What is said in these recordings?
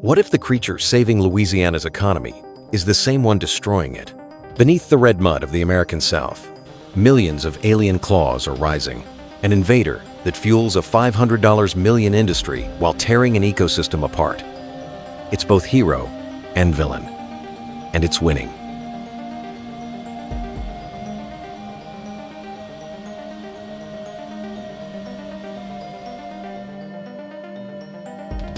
What if the creature saving Louisiana's economy is the same one destroying it? Beneath the red mud of the American South, millions of alien claws are rising, an invader that fuels a $500 million industry while tearing an ecosystem apart. It's both hero and villain, and it's winning.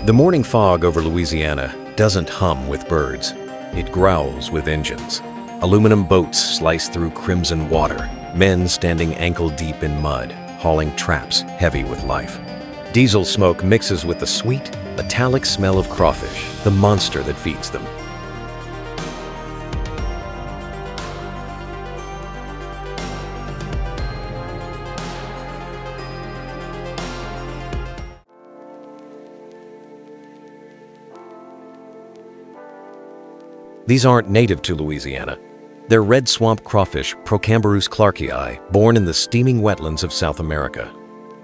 The morning fog over Louisiana doesn't hum with birds. It growls with engines. Aluminum boats slice through crimson water, men standing ankle-deep in mud, hauling traps heavy with life. Diesel smoke mixes with the sweet, metallic smell of crawfish, the monster that feeds them. These aren't native to Louisiana. They're red swamp crawfish, Procambarus clarkii, born in the steaming wetlands of South America.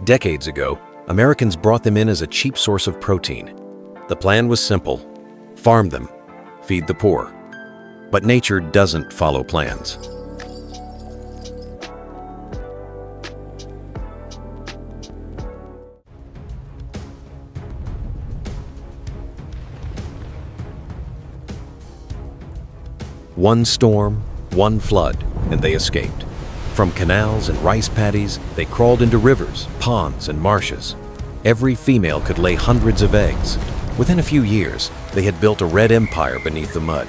Decades ago, Americans brought them in as a cheap source of protein. The plan was simple: farm them, feed the poor. But nature doesn't follow plans. One storm, one flood, and they escaped. From canals and rice paddies, they crawled into rivers, ponds, and marshes. Every female could lay hundreds of eggs. Within a few years, they had built a red empire beneath the mud.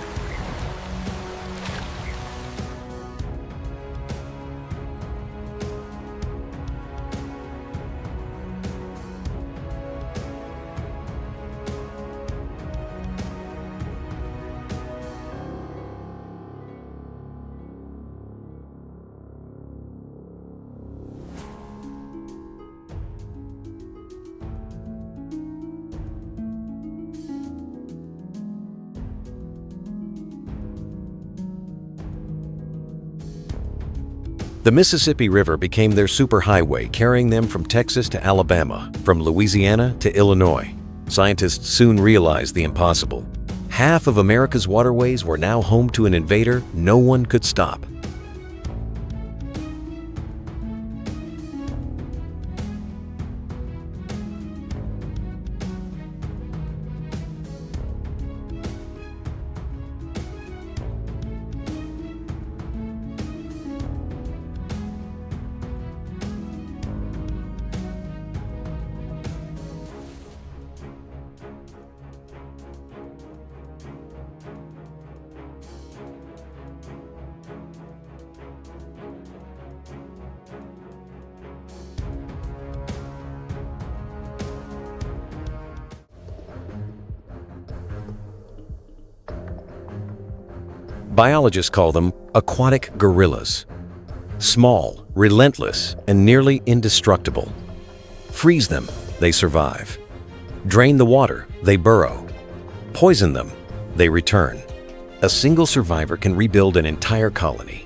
The Mississippi River became their superhighway, carrying them from Texas to Alabama, from Louisiana to Illinois. Scientists soon realized the impossible. Half of America's waterways were now home to an invader no one could stop. Biologists call them aquatic gorillas. Small, relentless, and nearly indestructible. Freeze them, they survive. Drain the water, they burrow. Poison them, they return. A single survivor can rebuild an entire colony.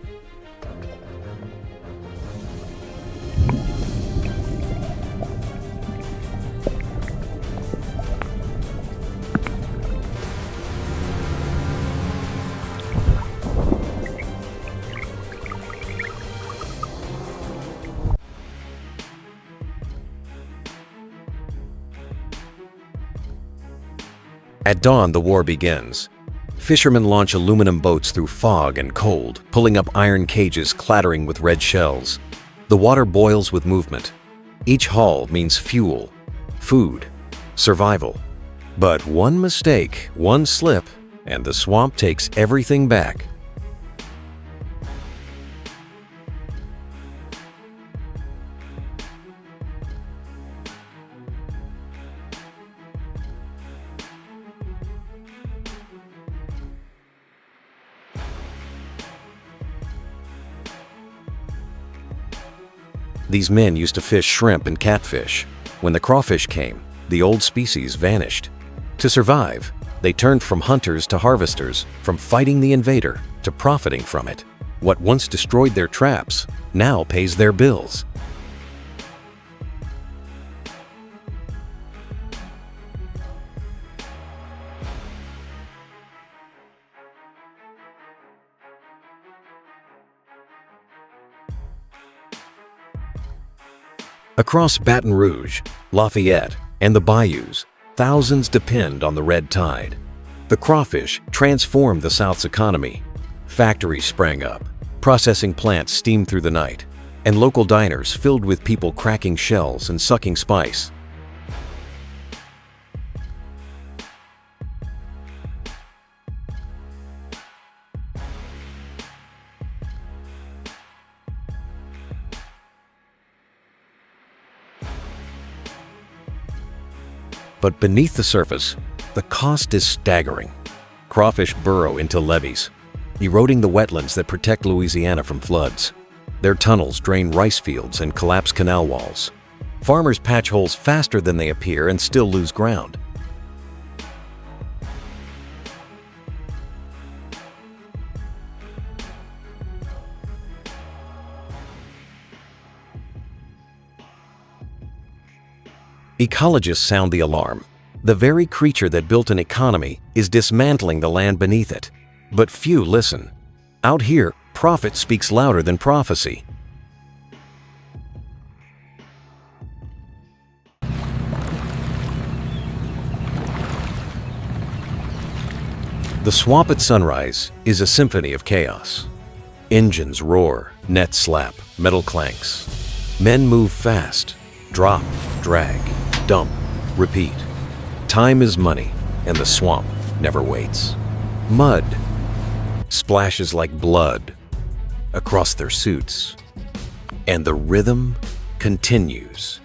At dawn, the war begins. Fishermen launch aluminum boats through fog and cold, pulling up iron cages clattering with red shells. The water boils with movement. Each haul means fuel, food, survival. But one mistake, one slip, and the swamp takes everything back. These men used to fish shrimp and catfish. When the crawfish came, the old species vanished. To survive, they turned from hunters to harvesters, from fighting the invader to profiting from it. What once destroyed their traps now pays their bills. Across Baton Rouge, Lafayette, and the bayous, thousands depend on the red tide. The crawfish transformed the South's economy. Factories sprang up, processing plants steamed through the night, and local diners filled with people cracking shells and sucking spice. But beneath the surface, the cost is staggering. Crawfish burrow into levees, eroding the wetlands that protect Louisiana from floods. Their tunnels drain rice fields and collapse canal walls. Farmers patch holes faster than they appear and still lose ground. Ecologists sound the alarm. The very creature that built an economy is dismantling the land beneath it. But few listen. Out here, profit speaks louder than prophecy. The swamp at sunrise is a symphony of chaos. Engines roar, nets slap, metal clanks. Men move fast, drop, drag, dump, repeat. Time is money, and the swamp never waits. Mud splashes like blood across their suits, and the rhythm continues.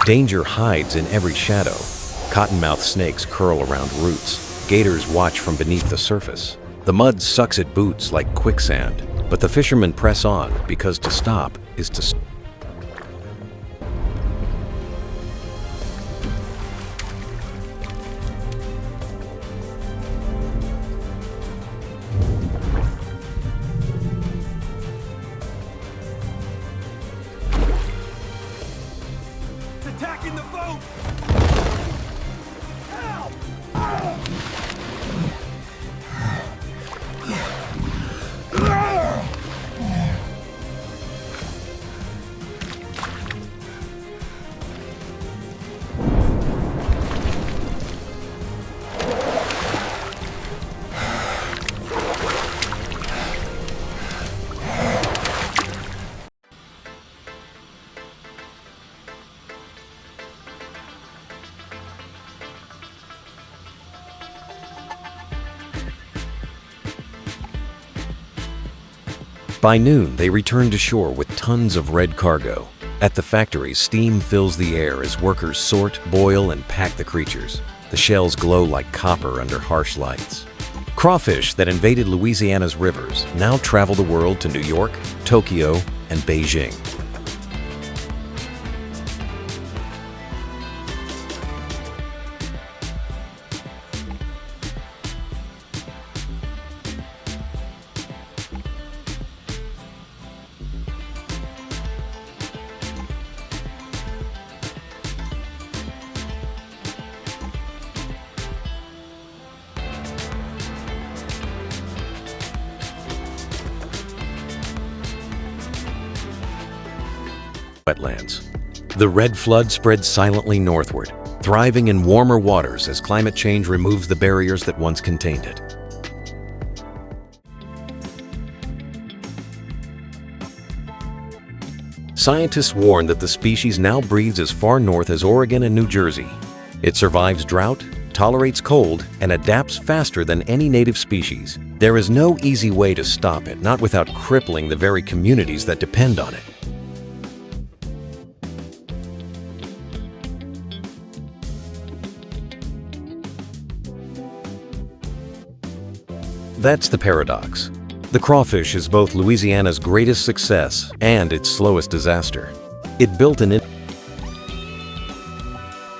Danger hides in every shadow. Cottonmouth snakes curl around roots. Gators watch from beneath the surface. The mud sucks at boots like quicksand, but the fishermen press on because to stop is to stop. Attacking the boat! Help! By noon, they return to shore with tons of red cargo. At the factories, steam fills the air as workers sort, boil, and pack the creatures. The shells glow like copper under harsh lights. Crawfish that invaded Louisiana's rivers now travel the world to New York, Tokyo, and Beijing. wetlands. The red flood spreads silently northward, thriving in warmer waters as climate change removes the barriers that once contained it. Scientists warn that the species now breeds as far north as Oregon and New Jersey. It survives drought, tolerates cold, and adapts faster than any native species. There is no easy way to stop it, not without crippling the very communities that depend on it. That's the paradox. The crawfish is both Louisiana's greatest success and its slowest disaster. It built an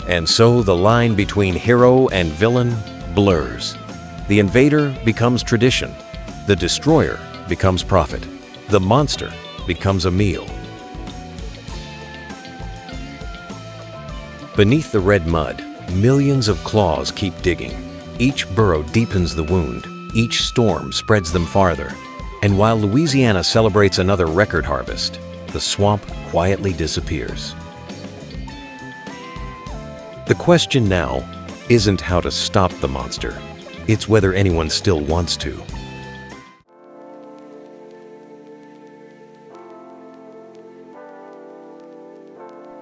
and so the line between hero and villain blurs. The invader becomes tradition. The destroyer becomes profit. The monster becomes a meal. Beneath the red mud, millions of claws keep digging. Each burrow deepens the wound. Each storm spreads them farther. And while Louisiana celebrates another record harvest, the swamp quietly disappears. The question now isn't how to stop the monster. It's whether anyone still wants to.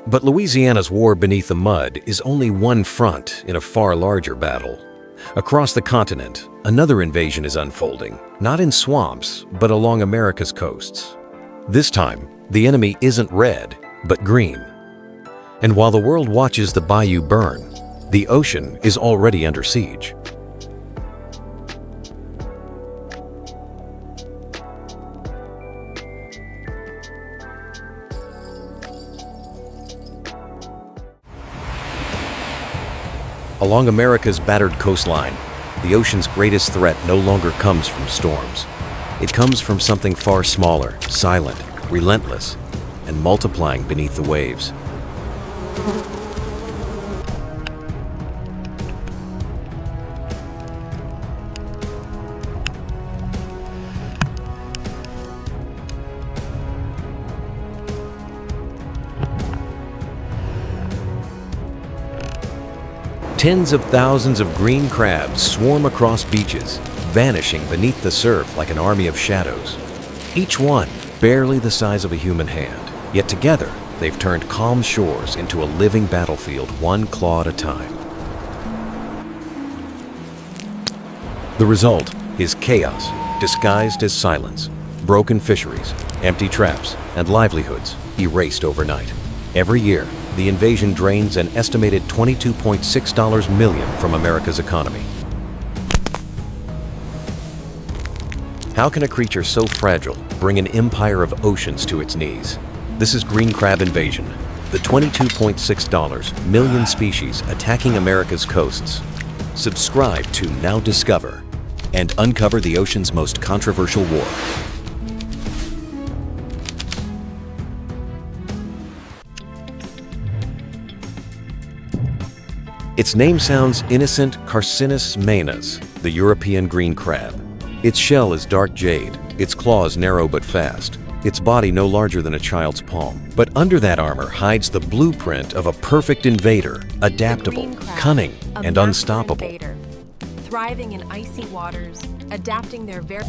But Louisiana's war beneath the mud is only one front in a far larger battle. Across the continent, another invasion is unfolding, not in swamps, but along America's coasts. This time, the enemy isn't red, but green. And while the world watches the bayou burn, the ocean is already under siege. Along America's battered coastline, the ocean's greatest threat no longer comes from storms. It comes from something far smaller, silent, relentless, and multiplying beneath the waves. Tens of thousands of green crabs swarm across beaches, vanishing beneath the surf like an army of shadows. Each one barely the size of a human hand, yet together they've turned calm shores into a living battlefield, one claw at a time. The result is chaos disguised as silence, broken fisheries, empty traps, and livelihoods erased overnight. Every year, the invasion drains an estimated $22.6 million from America's economy. How can a creature so fragile bring an empire of oceans to its knees? This is green crab invasion, the $22.6 million species attacking America's coasts. Subscribe to Now Discover and uncover the ocean's most controversial war. Its name sounds innocent. Carcinus manus, the European green crab. Its shell is dark jade, its claws narrow but fast, its body no larger than a child's palm. But under that armor hides the blueprint of a perfect invader, adaptable, cunning, and unstoppable. Invader, thriving in icy waters, adapting their very...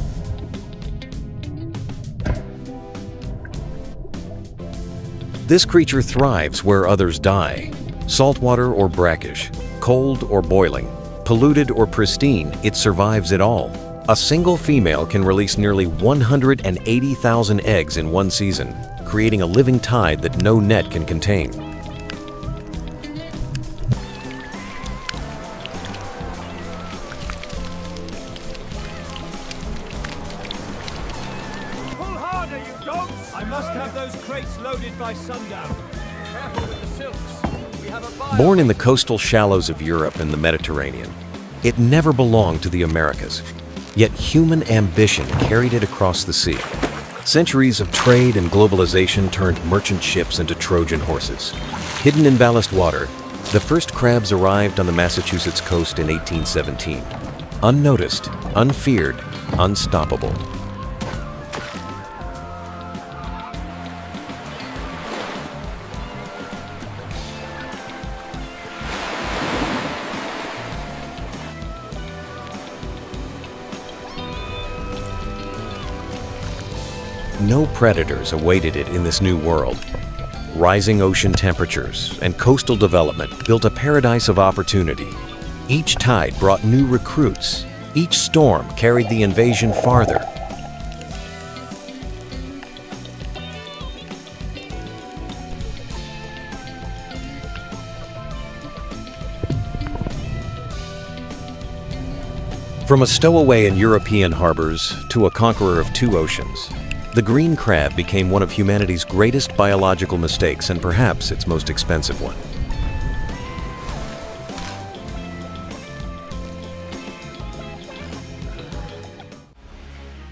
This creature thrives where others die. Saltwater or brackish, cold or boiling, polluted or pristine, it survives it all. A single female can release nearly 180,000 eggs in one season, creating a living tide that no net can contain. Pull harder, you dogs! I must have those crates loaded by sundown. Careful with the silks. We have a Born in the coastal shallows of Europe and the Mediterranean, it never belonged to the Americas. Yet human ambition carried it across the sea. Centuries of trade and globalization turned merchant ships into Trojan horses. Hidden in ballast water, the first crabs arrived on the Massachusetts coast in 1817. Unnoticed, unfeared, unstoppable. No predators awaited it in this new world. Rising ocean temperatures and coastal development built a paradise of opportunity. Each tide brought new recruits. Each storm carried the invasion farther. From a stowaway in European harbors to a conqueror of two oceans, the green crab became one of humanity's greatest biological mistakes and perhaps its most expensive one.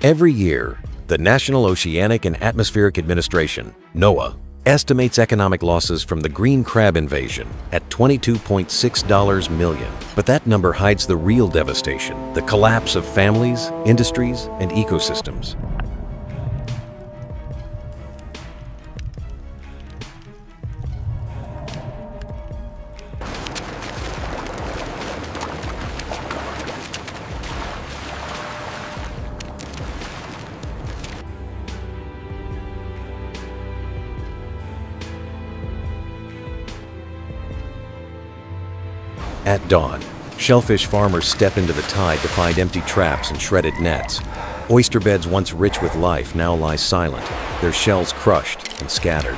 Every year, the National Oceanic and Atmospheric Administration, NOAA, estimates economic losses from the green crab invasion at $22.6 million. But that number hides the real devastation, the collapse of families, industries, and ecosystems. At dawn, shellfish farmers step into the tide to find empty traps and shredded nets. Oyster beds once rich with life now lie silent, their shells crushed and scattered.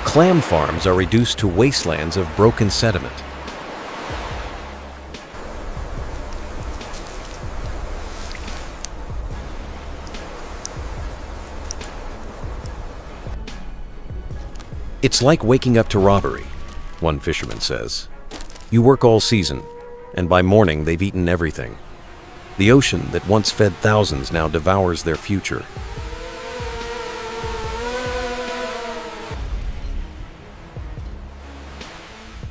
Clam farms are reduced to wastelands of broken sediment. It's like waking up to robbery, one fisherman says. You work all season, and by morning they've eaten everything. The ocean that once fed thousands now devours their future.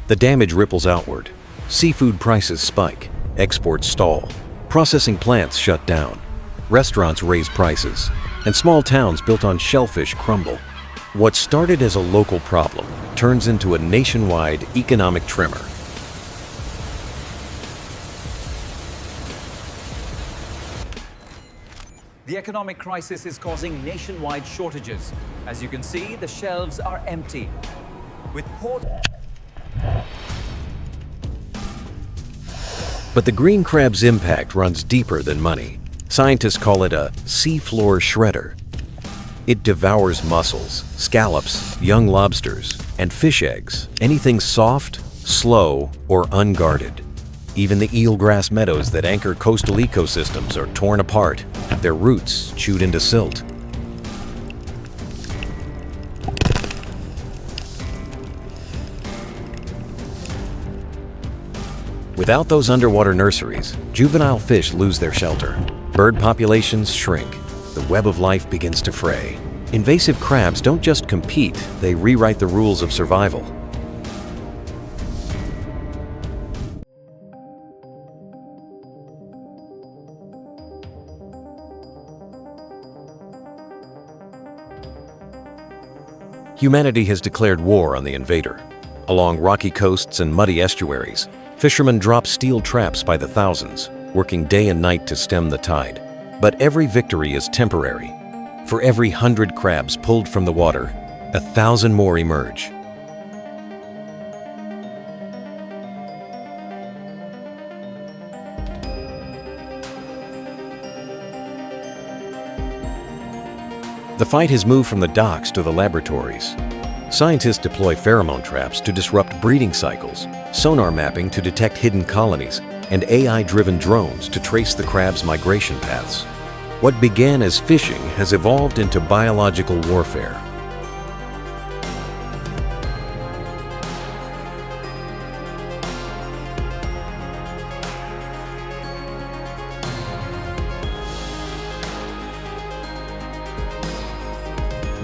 The damage ripples outward. Seafood prices spike, exports stall, processing plants shut down, restaurants raise prices, and small towns built on shellfish crumble. What started as a local problem turns into a nationwide economic tremor. The economic crisis is causing nationwide shortages. As you can see, the shelves are empty. With But the green crab's impact runs deeper than money. Scientists call it a seafloor shredder. It devours mussels, scallops, young lobsters, and fish eggs, anything soft, slow, or unguarded. Even the eelgrass meadows that anchor coastal ecosystems are torn apart, their roots chewed into silt. Without those underwater nurseries, juvenile fish lose their shelter. Bird populations shrink. The web of life begins to fray. Invasive crabs don't just compete, they rewrite the rules of survival. Humanity has declared war on the invader. Along rocky coasts and muddy estuaries, fishermen drop steel traps by the thousands, working day and night to stem the tide. But every victory is temporary. For every 100 crabs pulled from the water, 1,000 more emerge. The fight has moved from the docks to the laboratories. Scientists deploy pheromone traps to disrupt breeding cycles, sonar mapping to detect hidden colonies, and AI-driven drones to trace the crab's migration paths. What began as fishing has evolved into biological warfare.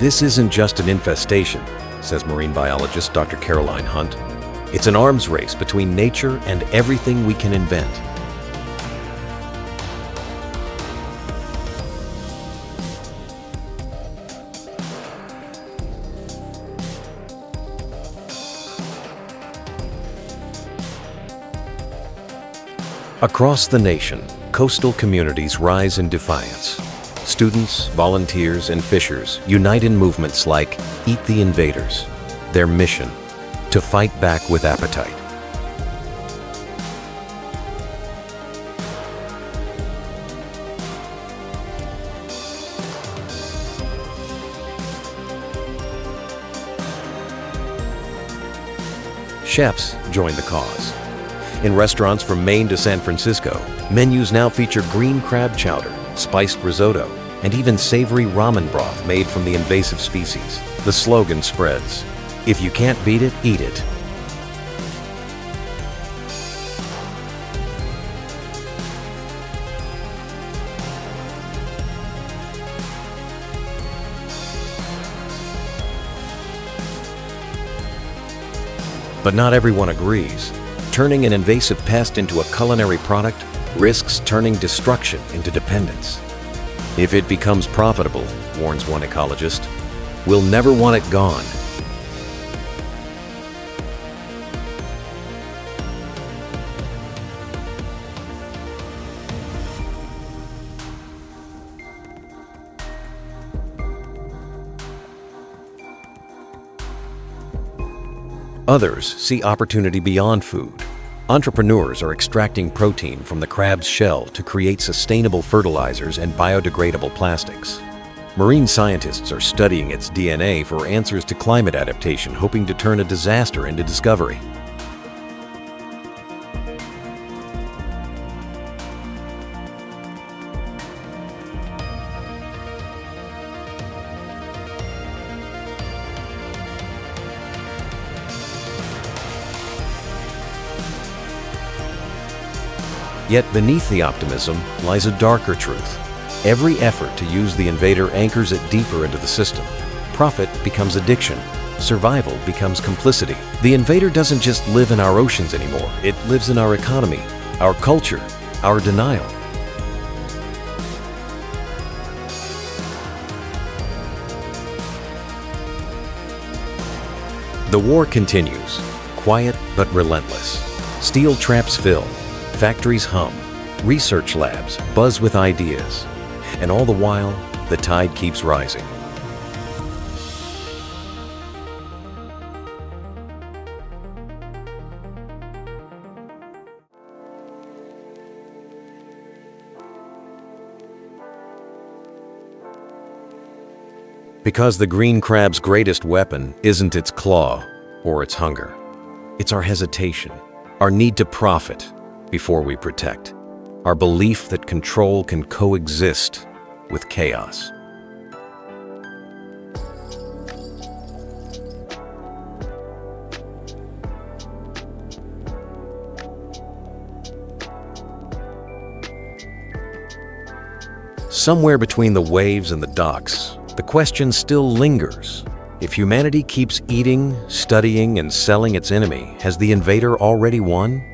This isn't just an infestation, says marine biologist Dr. Caroline Hunt. It's an arms race between nature and everything we can invent. Across the nation, coastal communities rise in defiance. Students, volunteers, and fishers unite in movements like Eat the Invaders. Their mission: to fight back with appetite. Chefs join the cause. In restaurants from Maine to San Francisco, menus now feature green crab chowder, spiced risotto, and even savory ramen broth made from the invasive species. The slogan spreads: if you can't beat it, eat it. But not everyone agrees. Turning an invasive pest into a culinary product risks turning destruction into dependence. If it becomes profitable, warns one ecologist, we'll never want it gone. Others see opportunity beyond food. Entrepreneurs are extracting protein from the crab's shell to create sustainable fertilizers and biodegradable plastics. Marine scientists are studying its DNA for answers to climate adaptation, hoping to turn a disaster into discovery. Yet beneath the optimism lies a darker truth. Every effort to use the invader anchors it deeper into the system. Profit becomes addiction. Survival becomes complicity. The invader doesn't just live in our oceans anymore. It lives in our economy, our culture, our denial. The war continues, quiet but relentless. Steel traps fill. Factories hum, research labs buzz with ideas, and all the while, the tide keeps rising. Because the green crab's greatest weapon isn't its claw or its hunger. It's our hesitation, our need to profit before we protect, our belief that control can coexist with chaos. Somewhere between the waves and the docks, the question still lingers. If humanity keeps eating, studying, and selling its enemy, has the invader already won?